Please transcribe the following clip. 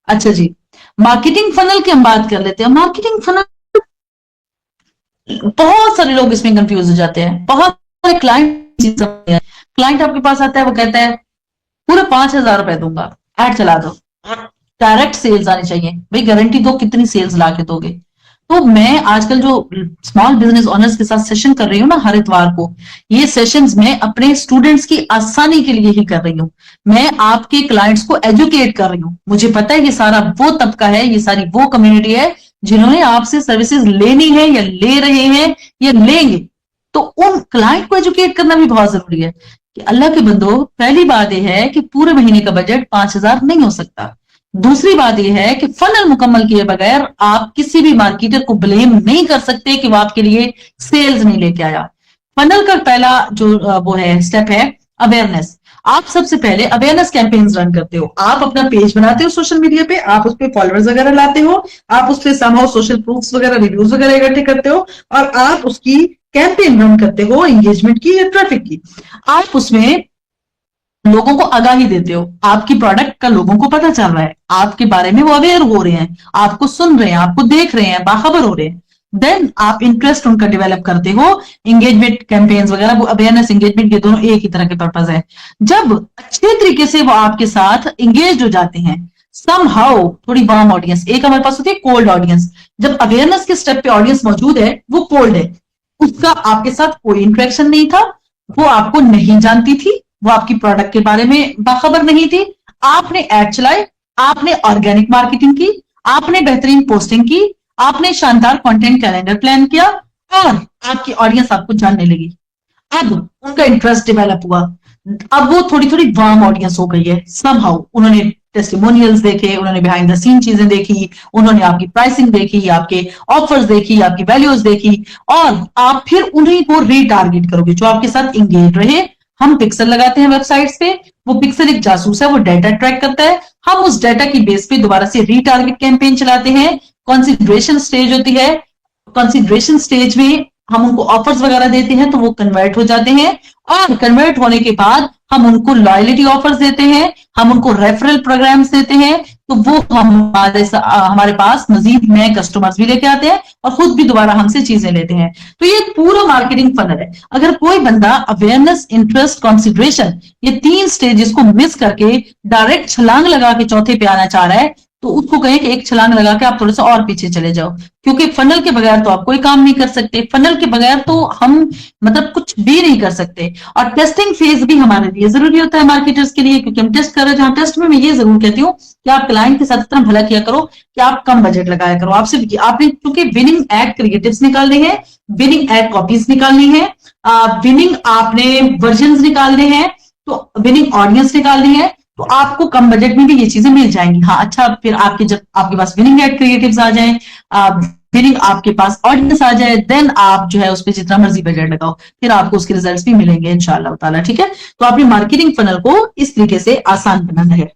अच्छा जी, marketing funnel की हम बात कर लेते हैं। मार्केटिंग फनल, बहुत सारे लोग इसमें कंफ्यूज हो जाते हैं। बहुत सारे क्लाइंट आपके पास आता है, वो कहता है पूरे 5,000 रुपए दूंगा, एड चला दो, डायरेक्ट सेल्स आनी चाहिए। भाई गारंटी दो, कितनी सेल्स ला के दोगे? तो मैं आजकल जो स्मॉल बिजनेस ओनर्स के साथ सेशन कर रही हूँ ना हर इतवार को, ये सेशंस में अपने स्टूडेंट्स की आसानी के लिए ही कर रही हूँ। मैं आपके क्लाइंट्स को एजुकेट कर रही हूँ। मुझे पता है ये सारा वो तबका है, ये सारी वो कम्युनिटी है जिन्होंने आपसे सर्विसेज लेनी है या ले रहे हैं या लेंगे। तो उन क्लाइंट को एजुकेट करना भी बहुत जरूरी है कि अल्लाह के बंदो, पहली बात यह है कि पूरे महीने का बजट 5,000 नहीं हो सकता। दूसरी बात यह है कि फनल मुकम्मल किए बगैर आप किसी भी मार्केटर को ब्लेम नहीं कर सकते कि वो आपके लिए सेल्स नहीं लेके आया। फनल का पहला जो वो है स्टेप है अवेयरनेस। आप सबसे पहले अवेयरनेस कैंपेन्स रन करते हो। आप अपना पेज बनाते हो सोशल मीडिया पे, आप उस पर फॉलोअर्स वगैरह लाते हो, आप उस पर समहाउ सोशल प्रूफ्स वगैरह, रिव्यूज वगैरह इकट्ठे करते हो और आप उसकी कैंपेन रन करते हो एंगेजमेंट की या ट्रैफिक की। आप उसमें लोगों को आगाही देते हो, आपकी प्रोडक्ट का लोगों को पता चल रहा है, आपके बारे में वो अवेयर हो रहे हैं, आपको सुन रहे हैं, आपको देख रहे हैं, बाखबर हो रहे हैं। देन आप इंटरेस्ट उनका डेवलप करते हो, एंगेजमेंट कैंपेन्स वगैरह, वो अवेयरनेस एंगेजमेंट ये दोनों एक ही तरह के पर्पज है। जब अच्छे तरीके से वो आपके साथ एंगेज हो जाते हैं, सम हाउ थोड़ी वार्म ऑडियंस, एक हमारे पास होती है कोल्ड ऑडियंस। जब अवेयरनेस के स्टेप पे ऑडियंस मौजूद है, वो कोल्ड है, उसका आपके साथ कोई इंटरेक्शन नहीं था, वो आपको नहीं जानती थी, वो आपकी प्रोडक्ट के बारे में बाखबर नहीं थी। आपने एड चलाए, आपने ऑर्गेनिक मार्केटिंग की, आपने बेहतरीन पोस्टिंग की, आपने शानदार कंटेंट कैलेंडर प्लान किया और आपकी ऑडियंस आपको जानने लगी। अब उनका इंटरेस्ट डेवलप हुआ, अब वो थोड़ी थोड़ी वार्म ऑडियंस हो गई है। समहाउ उन्होंने टेस्टिमोनियल्स देखे, उन्होंने बिहाइंड द सीन चीजें देखी, उन्होंने आपकी प्राइसिंग देखी, आपके ऑफर्स देखी, आपकी वैल्यूज देखी, और आप फिर उन्हीं को रीटारगेट करोगे जो आपके साथ इंगेज रहे। हम पिक्सल लगाते हैं वेबसाइट्स पे, वो पिक्सल एक जासूस है, वो डाटा ट्रैक करता है। हम उस डाटा की बेस पे दोबारा से रीटारगेट कैंपेन चलाते हैं। कंसिडरेशन स्टेज होती है, कंसिडरेशन स्टेज में हम उनको ऑफर्स वगैरह देते हैं तो वो कन्वर्ट हो जाते हैं, और कन्वर्ट होने के बाद हम उनको लॉयल्टी ऑफर्स देते हैं, हम उनको रेफरल प्रोग्राम्स देते हैं, तो वो हमारे पास मजीद नए कस्टमर्स भी लेके आते हैं और खुद भी दोबारा हमसे चीजें लेते हैं। तो ये पूरा मार्केटिंग फनल है। अगर कोई बंदा अवेयरनेस, इंटरेस्ट, कंसिडरेशन, ये 3 स्टेजेस को मिस करके डायरेक्ट छलांग लगा के चौथे पे आना चाह रहा है, तो उसको कहें कि एक छलांग लगा के आप थोड़ा सा और पीछे चले जाओ, क्योंकि फनल के बगैर तो आप कोई काम नहीं कर सकते। फनल के बगैर तो हम मतलब कुछ भी नहीं कर सकते। और टेस्टिंग फेज भी हमारे लिए जरूरी होता है मार्केटर्स के लिए, क्योंकि हम टेस्ट कर रहे हैं। जहां टेस्ट में मैं ये जरूर कहती हूँ कि आप क्लाइंट के साथ इतना भला किया करो कि आप कम बजट लगाया करो। आप सिर्फ आपने क्योंकि विनिंग एड क्रिएटिव्स निकालने हैं, विनिंग एड कॉपीज निकालनी है, विनिंग आपने वर्जन निकालने हैं, तो विनिंग ऑडियंस निकालनी है, तो आपको कम बजट में भी ये चीजें मिल जाएंगी। हाँ अच्छा, फिर आपके जब आपके पास विनिंग एड क्रिएटिव्स आ जाए, विनिंग आपके पास ऑडियंस आ जाए, देन आप जो है उस पर जितना मर्जी बजट लगाओ, फिर आपको उसके रिजल्ट्स भी मिलेंगे इंशाल्लाह ताला। ठीक है, तो आपने मार्केटिंग फनल को इस तरीके से आसान बनाना है।